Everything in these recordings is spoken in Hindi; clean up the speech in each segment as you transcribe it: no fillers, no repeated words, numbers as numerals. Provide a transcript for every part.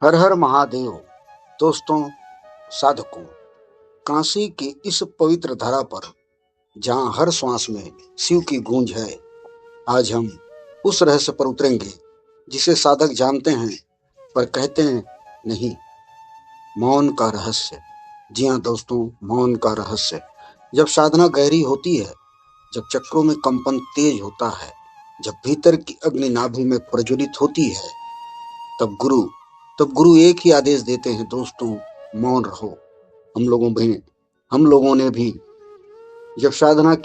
हर हर महादेव। दोस्तों, साधकों, काशी की इस पवित्र धरा पर जहाँ हर श्वास में शिव की गूंज है, आज हम उस रहस्य पर उतरेंगे जिसे साधक जानते हैं पर कहते हैं नहीं। मौन का रहस्य। जी हाँ दोस्तों, मौन का रहस्य। जब साधना गहरी होती है, जब चक्रों में कंपन तेज होता है, जब भीतर की अग्नि नाभि में प्रज्वलित होती है, तब गुरु तब गुरु एक ही आदेश देते हैं, दोस्तों, मौन रहो। हम लोगों ने भी जब साधना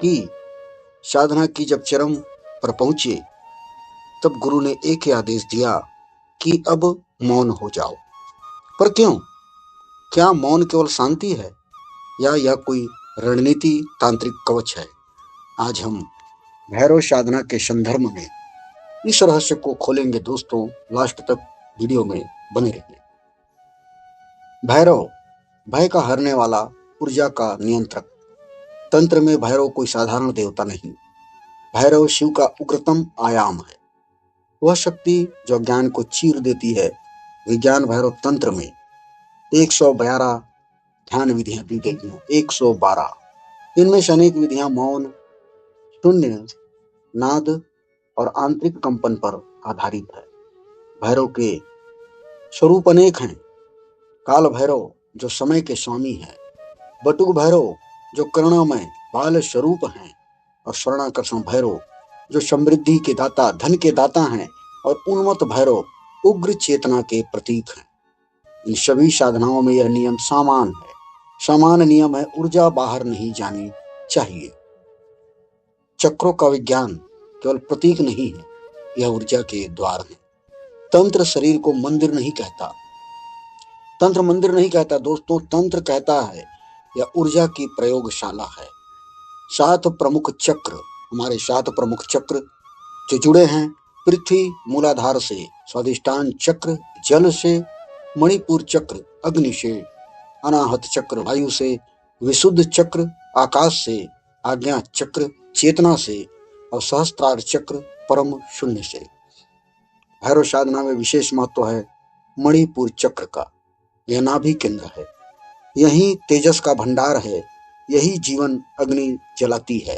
की जब चरम पर पहुंचे, तब गुरु ने एक ही आदेश दिया कि अब मौन हो जाओ। पर क्यों? क्या मौन केवल शांति है या यह कोई रणनीति तांत्रिक कवच है? आज हम भैरव साधना के संदर्भ में इस रहस्य को खोलेंगे दोस्तों। लास्ट तक वीडियो में बने रहिए। भैरव, भय का हरने वाला, ऊर्जा का नियंत्रक। तंत्र में भैरव कोई साधारण देवता नहीं। भैरव शिव का उग्रतम आयाम है। वह शक्ति जो ज्ञान को चीर देती है। विज्ञान भैरव तंत्र में 112 ध्यान विधियां दी गई हैं। 112। इनमें से अनेक विधियां मौन, शून्य, नाद और आंतरिक कंपन पर आधारित है। भैरव के स्वरूप अनेक हैं। काल भैरव जो समय के स्वामी है, बटुक भैरव जो करुणामय बाल स्वरूप हैं, और स्वर्णाकर्षण भैरव जो समृद्धि के दाता, धन के दाता हैं, और उन्मत्त भैरव उग्र चेतना के प्रतीक हैं। इन सभी साधनाओं में यह नियम समान है। समान नियम है, ऊर्जा बाहर नहीं जानी चाहिए। चक्रों का विज्ञान केवल प्रतीक नहीं है, यह ऊर्जा के द्वार है। तंत्र शरीर को मंदिर नहीं कहता। तंत्र मंदिर नहीं कहता दोस्तों, तंत्र कहता है यह ऊर्जा की प्रयोगशाला है। 7 प्रमुख चक्र, हमारे 7 प्रमुख चक्र जो जुड़े हैं पृथ्वी मूलाधार से, स्वादिष्टान चक्र जल से, मणिपुर चक्र अग्नि से, अनाहत चक्र वायु से, विशुद्ध चक्र आकाश से, आज्ञा चक्र चेतना से, और सहस्त्रार चक्र परम शून्य से। भैरव साधना में विशेष महत्व है मणिपुर चक्र का। यह नाभि केंद्र है, यही तेजस का भंडार है, यही जीवन अग्नि जलाती है।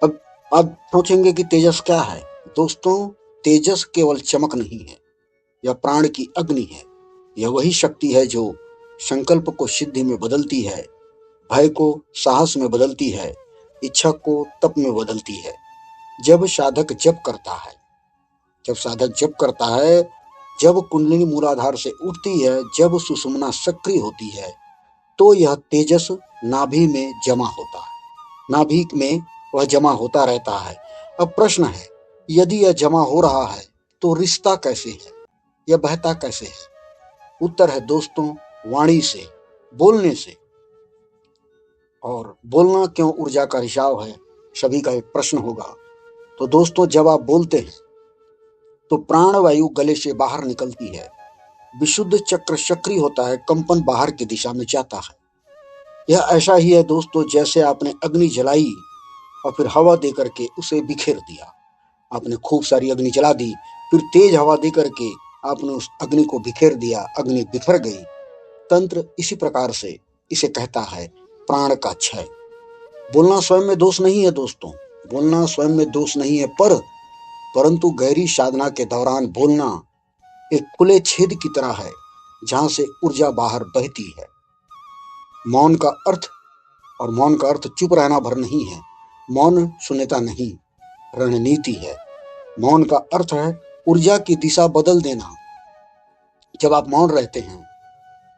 अब आप सोचेंगे कि तेजस क्या है? दोस्तों, तेजस केवल चमक नहीं है, यह प्राण की अग्नि है। यह वही शक्ति है जो संकल्प को सिद्धि में बदलती है, भय को साहस में बदलती है, इच्छा को तप में बदलती है। जब साधक जप करता है, जब कुंडलिनी मूलाधार से उठती है, जब सुषुम्ना सक्रिय होती है, तो यह तेजस नाभि में जमा होता है। नाभि में वह जमा होता रहता है। अब प्रश्न है, यदि यह जमा हो रहा है तो रिश्ता कैसे है? यह बहता कैसे है? उत्तर है दोस्तों, वाणी से, बोलने से। और बोलना क्यों ऊर्जा का रिसाव है, सभी का एक प्रश्न होगा। तो दोस्तों, जब आप बोलते हैं तो प्राण वायु गले से बाहर निकलती है, विशुद्ध चक्र सक्रिय होता है, कंपन बाहर की दिशा में जाता है। यह ऐसा ही है दोस्तों, जैसे आपने अग्नि जलाई और फिर हवा देकर के उसे बिखेर दिया। आपने खूब सारी अग्नि जला दी, फिर तेज हवा देकर के आपने उस अग्नि को बिखेर दिया, अग्नि बिखर गई। तंत्र इसी प्रकार से इसे कहता है प्राण का क्षय। बोलना स्वयं में दोष नहीं है दोस्तों, बोलना स्वयं में दोष नहीं है, परंतु गहरी साधना के दौरान बोलना एक खुले छेद की तरह है, जहां से ऊर्जा बाहर बहती है। मौन का अर्थ चुप रहना भर नहीं है। मौन शून्यता नहीं, रणनीति है। मौन का अर्थ है ऊर्जा की दिशा बदल देना। जब आप मौन रहते हैं,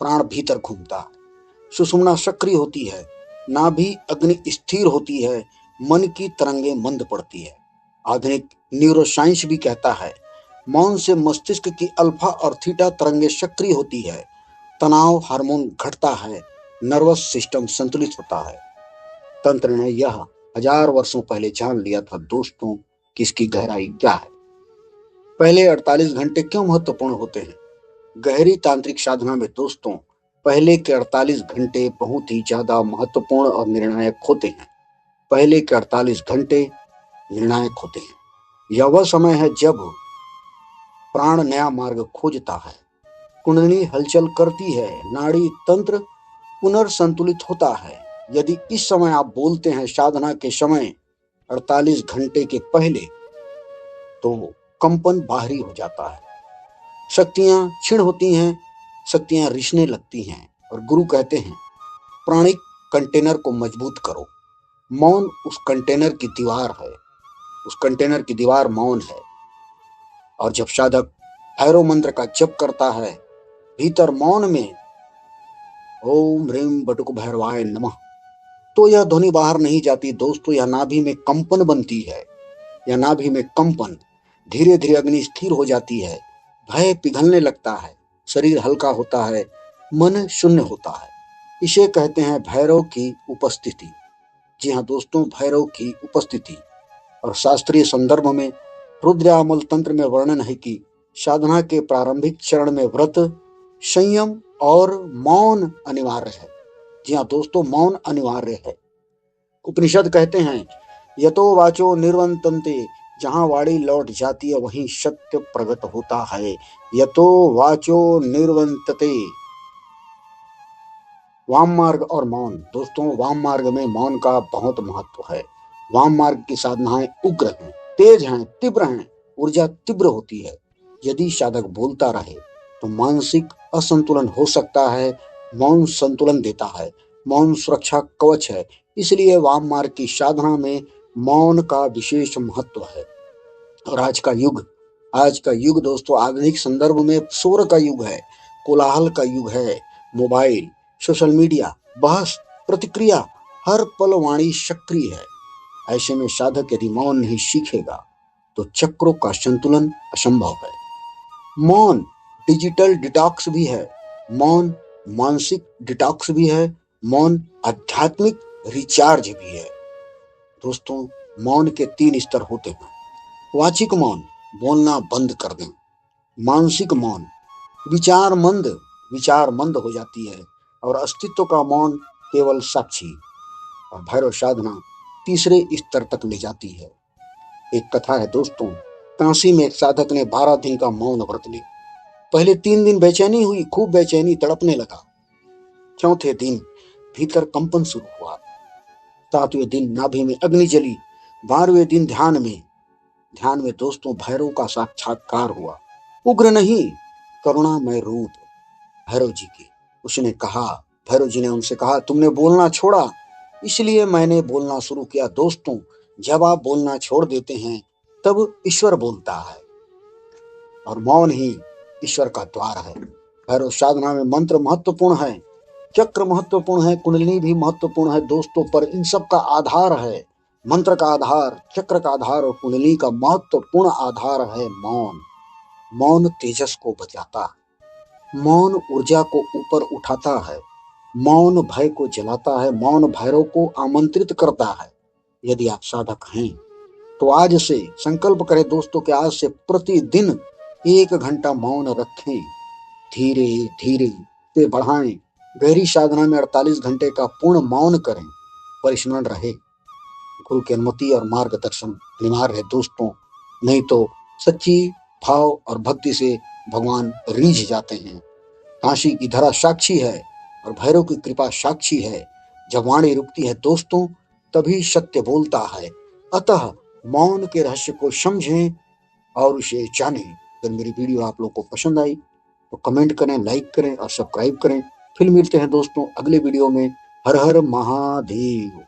प्राण भीतर घूमता है, सुषुम्ना सक्रिय होती है, नाभि अग्नि स्थिर होती है, मन की तरंगे मंद पड़ती है। आधुनिक न्यूरोसाइंस भी कहता है मौन से मस्तिष्क की अल्फा और थीटा तरंगे सक्रिय होती है, तनाव हार्मोन घटता है, नर्वस सिस्टम संतुलित होता है। तंत्र ने यह 1000 वर्षों पहले जान लिया था दोस्तों कि इसकी गहराई क्या है। पहले 48 घंटे क्यों महत्वपूर्ण होते हैं? गहरी तांत्रिक साधना में दोस्तों, पहले के 48 घंटे बहुत ही ज्यादा महत्वपूर्ण और निर्णायक होते हैं। पहले के 48 घंटे निर्णायक होते हैं। यह वह समय है जब प्राण नया मार्ग खोजता है, कुंडली हलचल करती है, नाड़ी तंत्र पुनर्संतुलित होता है। यदि इस समय आप बोलते हैं साधना के समय 48 घंटे के पहले, तो कंपन बाहरी हो जाता है, शक्तियां क्षीण होती हैं, शक्तियां रिसने लगती हैं और गुरु कहते हैं प्राणिक कंटेनर को मजबूत करो। मौन उस कंटेनर की दीवार है, उस कंटेनर की दीवार मौन है। और जब साधक भैरव मंत्र का जप करता है, भीतर मौन में ओम ह्रीम बटुक भैरवाय नमः, तो यह ध्वनि बाहर नहीं जाती दोस्तों, यह नाभि में कंपन बनती है। यह नाभि में कंपन, धीरे धीरे अग्नि स्थिर हो जाती है, भय पिघलने लगता है, शरीर हल्का होता है, मन शून्य होता है। इसे कहते हैं भैरव की उपस्थिति। जी हाँ दोस्तों, भैरव की उपस्थिति। और शास्त्रीय संदर्भ में रुद्रामल तंत्र में वर्णन है कि साधना के प्रारंभिक चरण में व्रत, संयम और मौन अनिवार्य है। जी हाँ दोस्तों, मौन अनिवार्य है। उपनिषद कहते हैं यतो वाचो निर्वंतन्ते, जहां वाणी लौट जाती है वहीं सत्य प्रकट होता है। यतो वाचो निर्वंतते, वाम मार्ग और मौन। दोस्तों, वाम मार्ग में मौन का बहुत महत्व है। वाम मार्ग की साधनाएं उग्र हैं, तेज हैं, तीव्र हैं, ऊर्जा तीव्र होती है। यदि साधक बोलता रहे तो मानसिक असंतुलन हो सकता है। मौन संतुलन देता है, मौन सुरक्षा कवच है। इसलिए वाम मार्ग की साधना में मौन का विशेष महत्व है। और आज का युग दोस्तों आधुनिक संदर्भ में शोर का युग है, कोलाहल का युग है। मोबाइल, सोशल मीडिया, बहस, प्रतिक्रिया, हर पल वाणी सक्रिय है। ऐसे में साधक यदि मौन नहीं सीखेगा तो चक्रों का संतुलन असंभव है। मौन डिजिटल डिटॉक्स भी है, मौन मानसिक डिटॉक्स भी है, मौन आध्यात्मिक रिचार्ज भी है। दोस्तों, मौन के 3 स्तर होते हैं। वाचिक मौन, बोलना बंद कर दें। मानसिक मौन, विचार मंद हो जाती है। और अस्तित्व का मौन, केवल साक्षी। और भैरव साधना तीसरे स्तर तक ले जाती है। एक कथा है दोस्तों, काशी में एक साधक ने 12 दिन का मौन व्रत लिया। पहले 3 दिन बेचैनी हुई, खूब बेचैनी, तड़पने लगा। चौथे दिन भीतर कंपन शुरू हुआ। 7वें दिन नाभि में अग्नि जली। 12वें दिन ध्यान में दोस्तों भैरव का साक्षात्कार हुआ। उग्र नहीं, करुणामय रूप भैरव जी की। उसने कहा, भैरव जी ने उनसे कहा, तुमने बोलना छोड़ा, इसलिए मैंने बोलना शुरू किया। दोस्तों, जब आप बोलना छोड़ देते हैं तब ईश्वर बोलता है, और मौन ही ईश्वर का द्वार है। भैरव साधना में मंत्र महत्वपूर्ण है, चक्र महत्वपूर्ण है, कुंडलिनी भी महत्वपूर्ण है दोस्तों, पर इन सब का आधार है, मंत्र का आधार, चक्र का आधार और कुंडली का महत्वपूर्ण आधार है मौन। मौन तेजस को बचाता है, मौन ऊर्जा को ऊपर उठाता है, मौन भय को जलाता है, मौन भैरव को आमंत्रित करता है। यदि आप साधक हैं तो आज से संकल्प करें दोस्तों कि आज से प्रतिदिन 1 घंटा मौन रखें। धीरे धीरे से बढ़ाएं। गहरी साधना में 48 घंटे का पूर्ण मौन करें। परिस्मरण रहे, गुरु की अनुमति और मार्गदर्शन अनिवार्य है दोस्तों, नहीं तो सच्ची भाव और भक्ति से भगवान रीझ जाते हैं। काशी की धरा साक्षी है और भैरव की कृपा साक्षी है। जब वाणी रुकती है दोस्तों, तभी सत्य बोलता है। अतः मौन के रहस्य को समझें और उसे जानें। अगर मेरी वीडियो आप लोग को पसंद आई तो कमेंट करें, लाइक करें और सब्सक्राइब करें। फिर मिलते हैं दोस्तों अगले वीडियो में। हर हर महादेव।